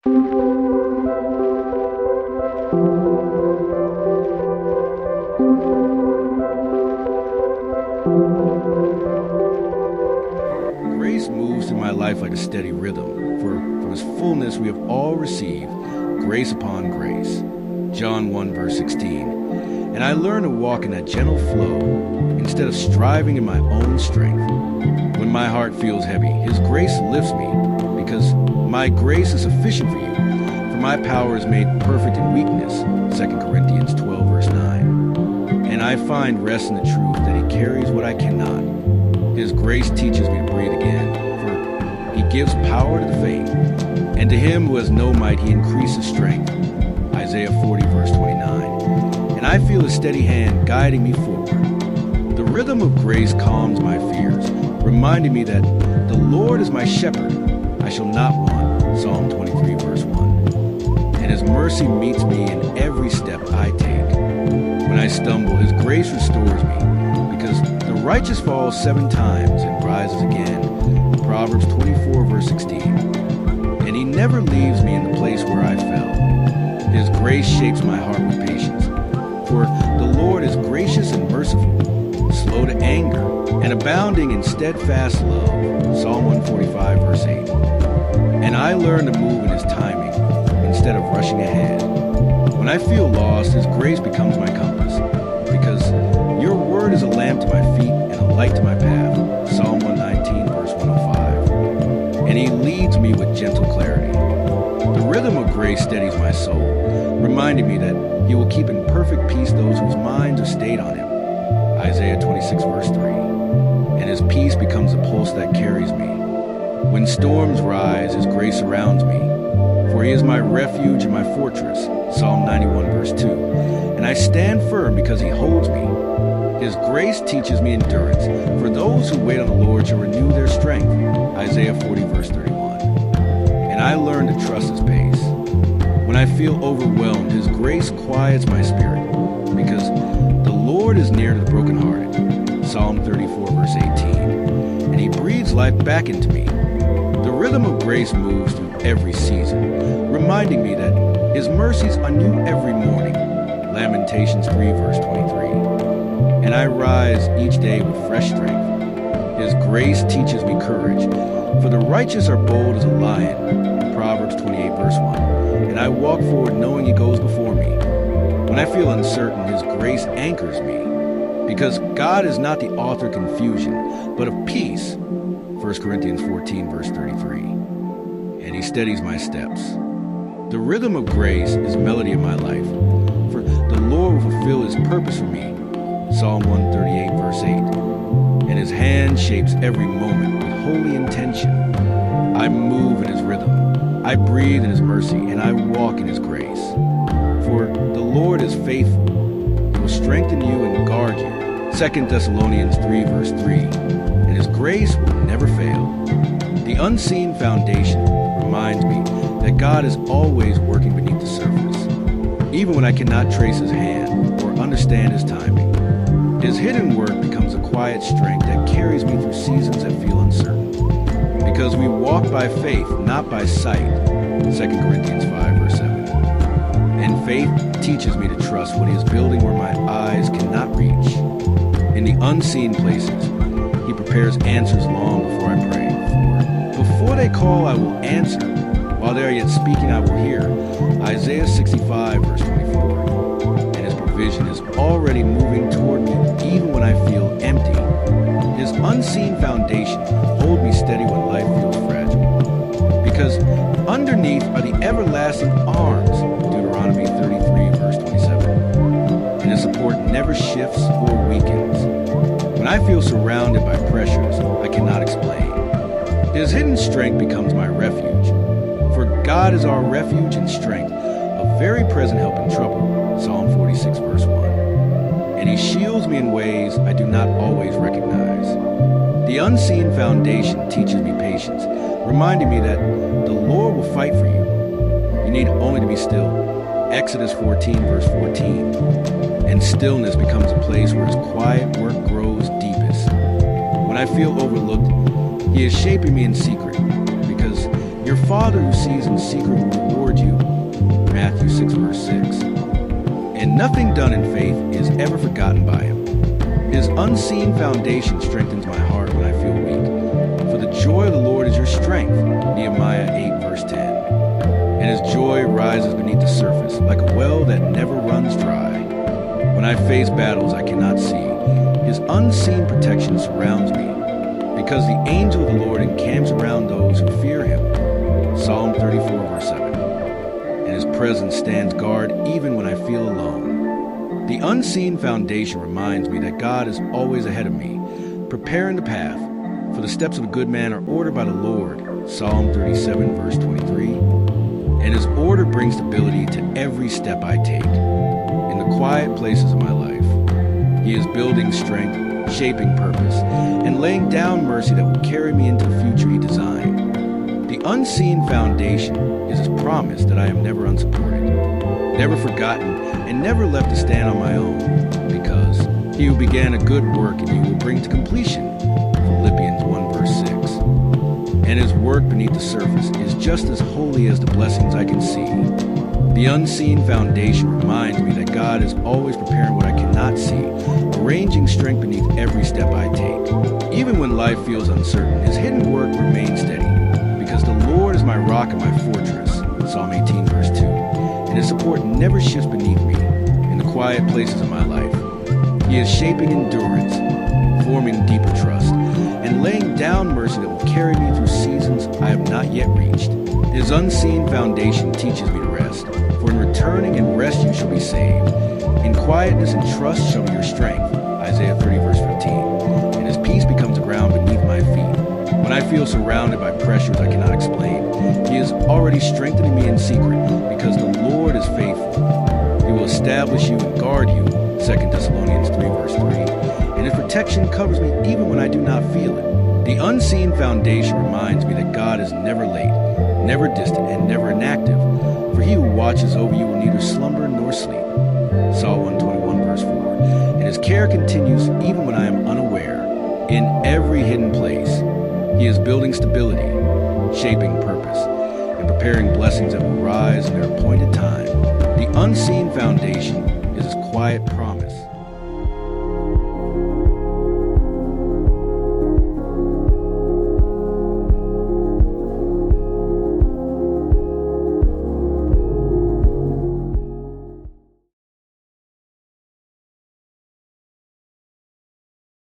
Grace moves through my life like a steady rhythm, for from His fullness we have all received grace upon grace. John 1 verse 16. And I learn to walk in that gentle flow instead of striving in my own strength. When my heart feels heavy, His grace lifts me, because my grace is sufficient for you, for my power is made perfect in weakness. 2 Corinthians 12 verse 9. And I find rest in the truth that He carries what I cannot. His grace teaches me to breathe again, for He gives power to the faint, and to him who has no might He increases strength. Isaiah 40 verse 29. And I feel His steady hand guiding me forward. The rhythm of grace calms my fears, reminding me that the Lord is my shepherd, I shall not want. Psalm 23 verse 1. And His mercy meets me in every step I take. When I stumble, His grace restores me, because the righteous falls 7 times and rises again. Proverbs 24 verse 16. And He never leaves me in the place where I fell. His grace shapes my heart with patience. For the Lord is gracious and merciful, slow to anger, and abounding in steadfast love. Psalm 145 verse 8. And I learn to move in His timing instead of rushing ahead. When I feel lost, His grace becomes my compass, because your word is a lamp to my feet and a light to my path. Psalm 119 verse 105. And He leads me with gentle clarity. The rhythm of grace steadies my soul, reminding me that He will keep in perfect peace those whose minds are stayed on Him. Isaiah 26 verse 3. And His peace becomes the pulse that carries me. When storms rise, His grace surrounds me, for He is my refuge and my fortress. Psalm 91 verse 2. And I stand firm because He holds me. His grace teaches me endurance, for those who wait on the Lord shall renew their strength. Isaiah 40 verse 31. And I learn to trust His pace. When I feel overwhelmed, His grace quiets my spirit, because the Lord is near to the brokenhearted. Psalm 34 verse 18. And He breathes life back into me. The rhythm of grace moves through every season, reminding me that His mercies are new every morning. Lamentations 3 verse 23. And I rise each day with fresh strength. His grace teaches me courage, for the righteous are bold as a lion. Proverbs 28 verse 1. And I walk forward knowing He goes before me. When I feel uncertain, His grace anchors me, because God is not the author of confusion, but of peace. 1 Corinthians 14 verse 33. And He steadies my steps. The rhythm of grace is melody in my life, for the Lord will fulfill His purpose for me. Psalm 138 verse 8. And His hand shapes every moment with holy intention. I move in His rhythm, I breathe in His mercy, and I walk in His grace. For the Lord is faithful. He will strengthen you and guard you. 2 Thessalonians 3 verse 3. And His grace will never fail. The unseen foundation reminds me that God is always working beneath the surface, even when I cannot trace His hand or understand His timing. His hidden work becomes a quiet strength that carries me through seasons that feel uncertain, because we walk by faith, not by sight. 2 Corinthians 5 verse 7. And faith teaches me to trust what He is building where my eyes cannot reach. In the unseen places, He prepares answers long before I pray. For before they call, I will answer. While they are yet speaking, I will hear. Isaiah 65 verse 24. And His provision is already moving toward me even when I feel empty. His unseen foundation holds me steady when life feels fragile, because underneath are the everlasting arms. Deuteronomy 33 verse 27. And His support never shifts or weakens. When I feel surrounded by pressures I cannot explain, His hidden strength becomes my refuge. For God is our refuge and strength, a very present help in trouble. Psalm 46 verse 1. And He shields me in ways I do not always recognize. The unseen foundation teaches me patience, reminding me that the Lord will fight for you. You need only to be still. Exodus 14 verse 14. And stillness becomes a place where His quiet work grows deepest. When I feel overlooked, He is shaping me in secret, because your Father who sees in secret will reward Matthew 6, verse 6. And nothing done in faith is ever forgotten by him. His unseen foundation strengthens my heart when I feel weak. For the joy of the Lord is your strength, Nehemiah 8, verse 10. And his joy rises beneath the surface, like a well that never runs dry. When I face battles I cannot see, his unseen protection surrounds me, because the angel of the Lord encamps around those who fear him. Psalm 34, verse 7. And his presence stands guard even when I feel alone. The unseen foundation reminds me that God is always ahead of me, preparing the path. For the steps of a good man are ordered by the Lord. Psalm 37, verse 23. And his order brings stability to every step I take. In the quiet places of my life, he is building strength, shaping purpose, and laying down mercy that will carry me into the future he designed. The unseen foundation is his promise that I am never unsupported, never forgotten, and never left to stand on my own, because he who began a good work in you will bring to completion. Philippians 1, verse 6. And his work beneath the surface is just as holy as the blessings I can see. The unseen foundation reminds me that God is always preparing what I cannot see, arranging strength beneath every step I take. Even when life feels uncertain, his hidden work remains steady, because the Lord is my rock and my fortress, Psalm 18, verse 2, and his support never shifts beneath me. In the quiet places of my life, he is shaping endurance, forming deeper trust, and laying down mercy that will carry me through seasons I have not yet reached. His unseen foundation teaches me to rest, for in returning and rest you shall be saved. In quietness and trust shall be your strength, Isaiah 30, verse 15. And his peace becomes the ground beneath my feet. When I feel surrounded by pressures I cannot explain, he is already strengthening me in secret, because the Lord is faithful. He will establish you and guard you, 2 Thessalonians 3, verse 3. And his protection covers me even when I do not feel it. The unseen foundation reminds me that God is never late, never distant, and never inactive. For he who watches over you will neither slumber nor sleep. Psalm 121, verse 4. And his care continues even when I am unaware. In every hidden place, he is building stability, shaping purpose, and preparing blessings that will rise in their appointed time. The unseen foundation is his quiet promise